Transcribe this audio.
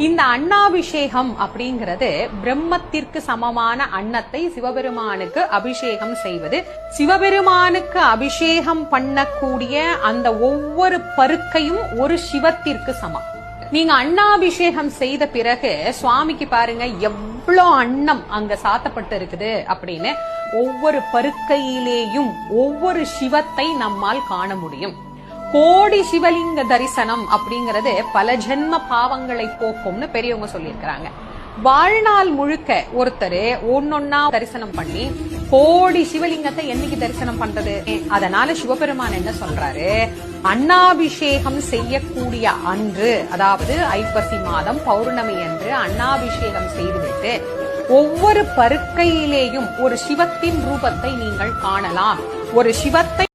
இந்த அன்னாபிஷேகம் அப்படிங்கிறது பிரம்மத்திற்கு சமமான அன்னத்தை சிவபெருமானுக்கு அபிஷேகம் செய்வது. சிவபெருமானுக்கு அபிஷேகம் பண்ணக்கூடிய அந்த ஒவ்வொரு பருக்கையும் ஒரு சிவத்திற்கு சமம். நீங்க அன்னாபிஷேகம் செய்த பிறகு சுவாமிக்கு பாருங்க எவ்வளவு அன்னம் அங்க சாத்தப்பட்டு இருக்குது அப்படின்னு. ஒவ்வொரு பருக்கையிலேயும் ஒவ்வொரு சிவத்தை நம்மால் காண முடியும். கோடி சிவலிங்க தரிசனம் அப்படிங்கறது பல ஜென்ம பாவங்களை போக்கும்னு பெரியவங்க சொல்லியிருக்கிறாங்க. வாழ்நாள் முழுக்க ஒருத்தர் ஒன்னொன்னா தரிசனம் பண்ணி கோடி சிவலிங்கத்தை என்னைக்கு தரிசனம் பண்றது? அதனால சிவபெருமான் என்ன சொல்றாரு, அன்னாபிஷேகம் செய்யக்கூடிய அன்று, அதாவது ஐப்பசி மாதம் பௌர்ணமி அன்று அன்னாபிஷேகம் செய்துவிட்டு ஒவ்வொரு பருக்கையிலேயும் ஒரு சிவத்தின் ரூபத்தை நீங்கள் காணலாம். ஒரு சிவத்தை